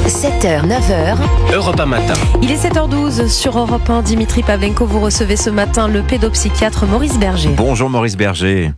7h, 9h. Europe 1 matin. Il est 7h12 sur Europe 1. Dimitri Pavlenko, vous recevez ce matin le pédopsychiatre Maurice Berger. Bonjour Maurice Berger.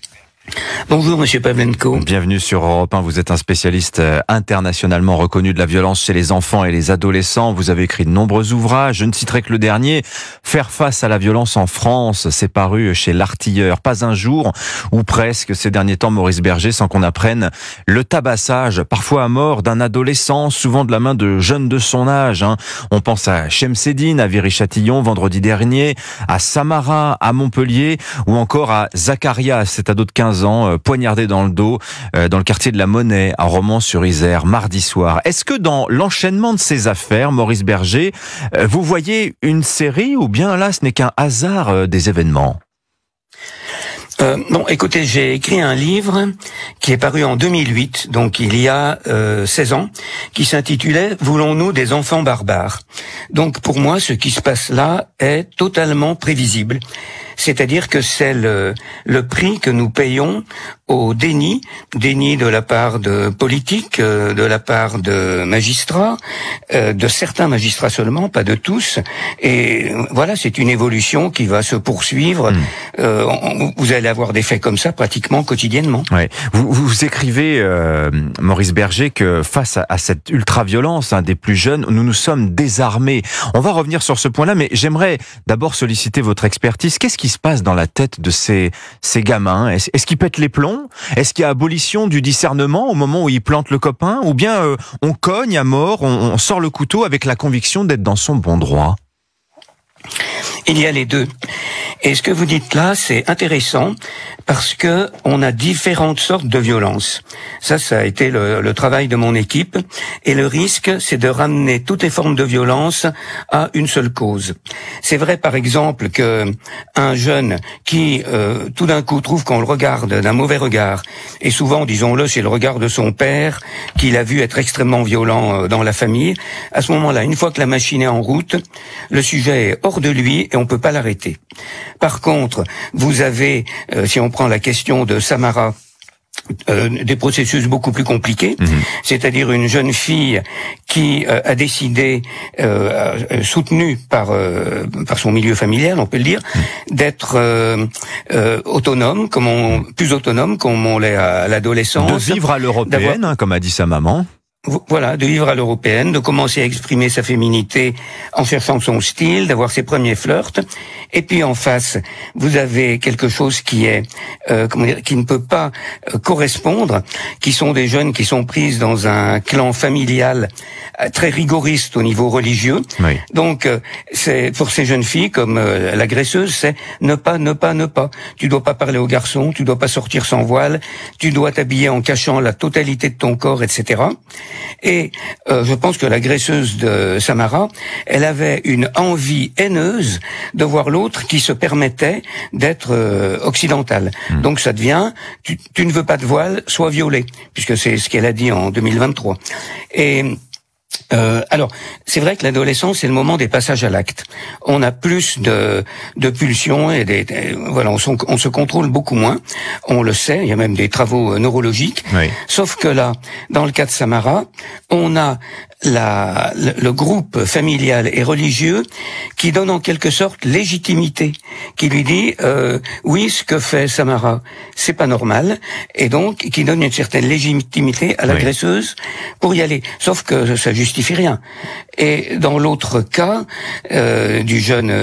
Bonjour Monsieur Pavlenko. Bienvenue sur Europe 1. Vous êtes un spécialiste internationalement reconnu de la violence chez les enfants et les adolescents. Vous avez écrit de nombreux ouvrages. Je ne citerai que le dernier, Faire face à la violence en France. C'est paru chez L'Artilleur. Pas un jour, ou presque, ces derniers temps, Maurice Berger, sans qu'on apprenne le tabassage, parfois à mort, d'un adolescent, souvent de la main de jeunes de son âge. On pense à Chemseddine, à Viry-Châtillon, vendredi dernier, à Samara, à Montpellier, ou encore à Zakaria, cet ado de 15 ans, poignardé dans le dos, dans le quartier de la Monnaie, à Romans-sur-Isère, mardi soir. Est-ce que dans l'enchaînement de ces affaires, Maurice Berger, vous voyez une série ou bien là, ce n'est qu'un hasard des événements ? Bon, écoutez, j'ai écrit un livre qui est paru en 2008, donc il y a 16 ans, qui s'intitulait « Voulons-nous des enfants barbares ?» Donc pour moi, ce qui se passe là est totalement prévisible. C'est-à-dire que c'est le prix que nous payons au déni de la part de politiques, de la part de magistrats, de certains magistrats seulement, pas de tous. Et voilà, c'est une évolution qui va se poursuivre. Vous allez avoir des faits comme ça pratiquement quotidiennement. Ouais. Vous écrivez, Maurice Berger, que face à cette ultra-violence des plus jeunes, nous sommes désarmés. On va revenir sur ce point-là, mais j'aimerais d'abord solliciter votre expertise. Qu'est-ce qui se passe dans la tête de ces gamins ? Est-ce qu'ils pètent les plombs ? Est-ce qu'il y a abolition du discernement au moment où ils plantent le copain ? Ou bien on cogne à mort, on sort le couteau avec la conviction d'être dans son bon droit ? Il y a les deux. Et ce que vous dites là, c'est intéressant parce que on a différentes sortes de violences. Ça a été le travail de mon équipe. Et le risque, c'est de ramener toutes les formes de violence à une seule cause. C'est vrai, par exemple, que un jeune qui, tout d'un coup, trouve qu'on le regarde d'un mauvais regard, et souvent, disons-le, c'est le regard de son père qu'il a vu être extrêmement violent dans la famille. À ce moment-là, une fois que la machine est en route, le sujet est hors de lui et on peut pas l'arrêter. Par contre, vous avez, si on prend la question de Samara, des processus beaucoup plus compliqués, c'est-à-dire une jeune fille qui a décidé, soutenue par son milieu familial, on peut le dire, d'être autonome, plus autonome comme on l'est à l'adolescence. De vivre à l'européenne, comme a dit sa maman. Voilà, de vivre à l'européenne, de commencer à exprimer sa féminité en cherchant son style, d'avoir ses premiers flirts. Et puis en face, vous avez quelque chose qui est, qui ne peut pas correspondre, qui sont des jeunes qui sont prises dans un clan familial très rigoriste au niveau religieux. Oui. Donc, c'est pour ces jeunes filles comme l'agresseuse, c'est ne pas. Tu dois pas parler aux garçons, tu dois pas sortir sans voile, tu dois t'habiller en cachant la totalité de ton corps, etc. Et je pense que l'agresseuse de Samara, elle avait une envie haineuse de voir l'autre qui se permettait d'être occidentale. Donc ça devient, tu ne veux pas de voile, sois violée, puisque c'est ce qu'elle a dit en 2023. Et alors, c'est vrai que l'adolescence, c'est le moment des passages à l'acte. On a plus de pulsions et voilà, on se contrôle beaucoup moins. On le sait, il y a même des travaux neurologiques. Oui. Sauf que là, dans le cas de Samara, on a le groupe familial et religieux qui donne en quelque sorte légitimité, qui lui dit oui, ce que fait Samara, c'est pas normal, et donc qui donne une certaine légitimité à l'agresseuse pour y aller. Sauf que ça justifie rien. Et dans l'autre cas du jeune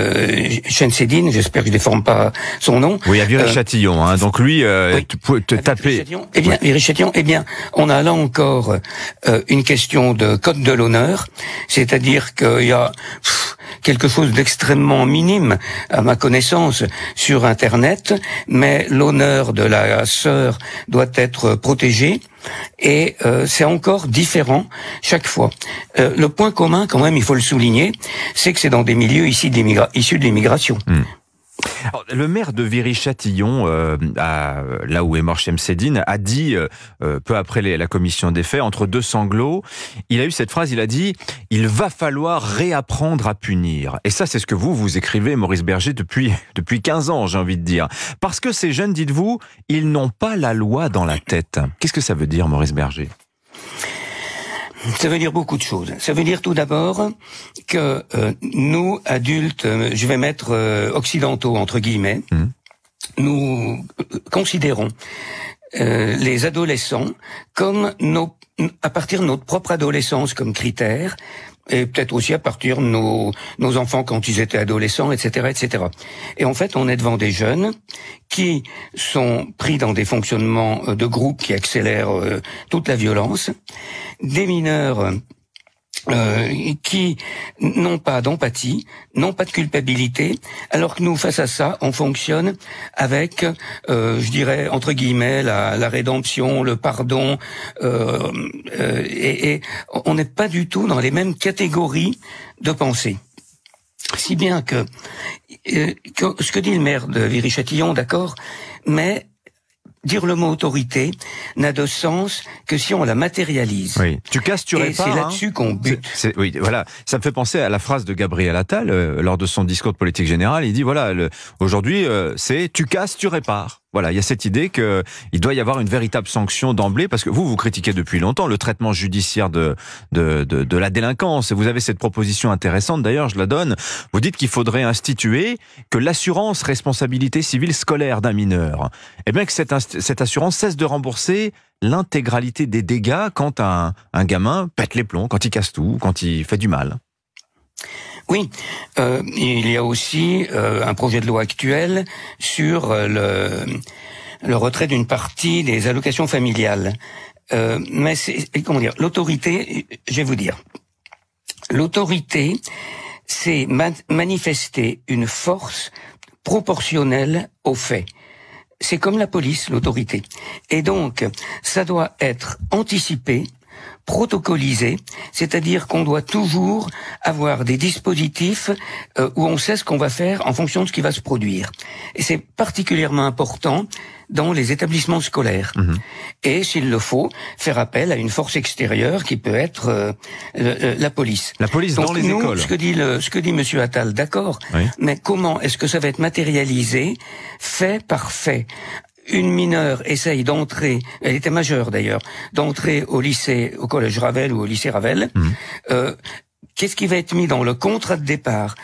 Chemseddine, j'espère que je déforme pas son nom. Oui, à Viry-Châtillon. Donc lui, tu peux te taper. Viry-Châtillon. Eh bien, on a là encore une question de code de l'honneur, c'est-à-dire qu'il y a quelque chose d'extrêmement minime, à ma connaissance, sur Internet, mais l'honneur de la sœur doit être protégé. Et c'est encore différent chaque fois. Le point commun, quand même, il faut le souligner, c'est que c'est dans des milieux issus de l'immigration. Alors, le maire de Viry-Châtillon, là où est mort Chemseddine, a dit, peu après la commission des faits, entre deux sanglots, il a eu cette phrase, il a dit « Il va falloir réapprendre à punir ». Et ça, c'est ce que vous écrivez, Maurice Berger, depuis 15 ans, j'ai envie de dire. Parce que ces jeunes, dites-vous, ils n'ont pas la loi dans la tête. Qu'est-ce que ça veut dire, Maurice Berger ? Ça veut dire beaucoup de choses. Ça veut dire tout d'abord que nous, adultes, je vais mettre occidentaux entre guillemets, nous considérons les adolescents comme à partir de notre propre adolescence comme critère, et peut-être aussi à partir de nos enfants quand ils étaient adolescents, etc., etc. Et en fait, on est devant des jeunes qui sont pris dans des fonctionnements de groupe qui accélèrent toute la violence, des mineurs qui n'ont pas d'empathie, n'ont pas de culpabilité, alors que nous, face à ça, on fonctionne avec, je dirais, entre guillemets, la rédemption, le pardon, et on n'est pas du tout dans les mêmes catégories de pensée. Si bien que ce que dit le maire de Viry-Châtillon, d'accord, mais dire le mot autorité n'a de sens que si on la matérialise. Oui. Tu casses, tu répares. Et c'est là-dessus qu'on bute. Oui, voilà. Ça me fait penser à la phrase de Gabriel Attal lors de son discours de politique générale. Il dit voilà, aujourd'hui, c'est tu casses, tu répares. Voilà, il y a cette idée que il doit y avoir une véritable sanction d'emblée, parce que vous critiquez depuis longtemps le traitement judiciaire de la délinquance. Et vous avez cette proposition intéressante, d'ailleurs, je la donne. Vous dites qu'il faudrait instituer que l'assurance responsabilité civile scolaire d'un mineur, eh bien que cette assurance cesse de rembourser l'intégralité des dégâts quand un gamin pète les plombs, quand il casse tout, quand il fait du mal. Oui, il y a aussi un projet de loi actuel sur le retrait d'une partie des allocations familiales. Mais comment dire, l'autorité, je vais vous dire, l'autorité, c'est manifester une force proportionnelle aux faits. C'est comme la police, l'autorité. Et donc, ça doit être anticipé, protocolisé, c'est-à-dire qu'on doit toujours avoir des dispositifs où on sait ce qu'on va faire en fonction de ce qui va se produire. Et c'est particulièrement important dans les établissements scolaires. Et s'il le faut, faire appel à une force extérieure qui peut être la police. La police. Donc, dans les écoles. Ce que dit Monsieur Attal, d'accord. Oui. Mais comment est-ce que ça va être matérialisé, fait par fait? Une mineure essaye d'entrer, elle était majeure d'ailleurs, d'entrer au lycée, au collège Ravel ou au lycée Ravel. Qu'est-ce qui va être mis dans le contrat de départ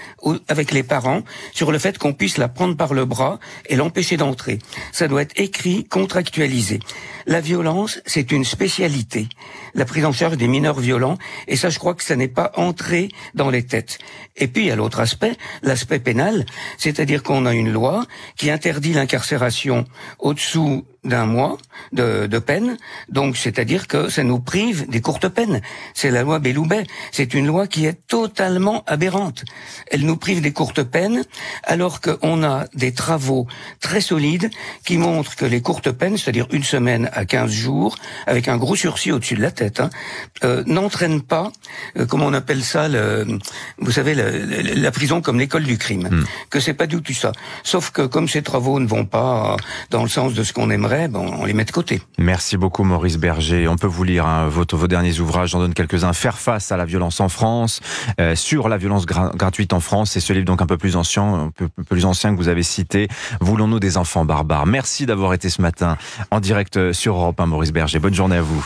avec les parents sur le fait qu'on puisse la prendre par le bras et l'empêcher d'entrer? Ça doit être écrit, contractualisé. La violence, c'est une spécialité. La prise en charge des mineurs violents, et ça, je crois que ça n'est pas entré dans les têtes. Et puis, il y a l'autre aspect, l'aspect pénal, c'est-à-dire qu'on a une loi qui interdit l'incarcération au-dessous d'un mois de peine, donc c'est-à-dire que ça nous prive des courtes peines. C'est la loi Belloubet. C'est une loi qui est totalement aberrante. Elle nous prive des courtes peines, alors qu'on a des travaux très solides qui montrent que les courtes peines, c'est-à-dire une semaine à 15 jours, avec un gros sursis au-dessus de la tête, n'entraînent pas, comment on appelle ça, vous savez, la prison comme l'école du crime. Que c'est pas du tout ça. Sauf que comme ces travaux ne vont pas dans le sens de ce qu'on aimerait, on les met de côté. Merci beaucoup Maurice Berger. On peut vous lire vos derniers ouvrages, j'en donne quelques-uns. Faire face à la violence en France, sur la violence gratuite en France, et ce livre donc un peu plus ancien que vous avez cité, Voulons-nous des enfants barbares. Merci d'avoir été ce matin en direct sur Europe 1, Maurice Berger. Bonne journée à vous.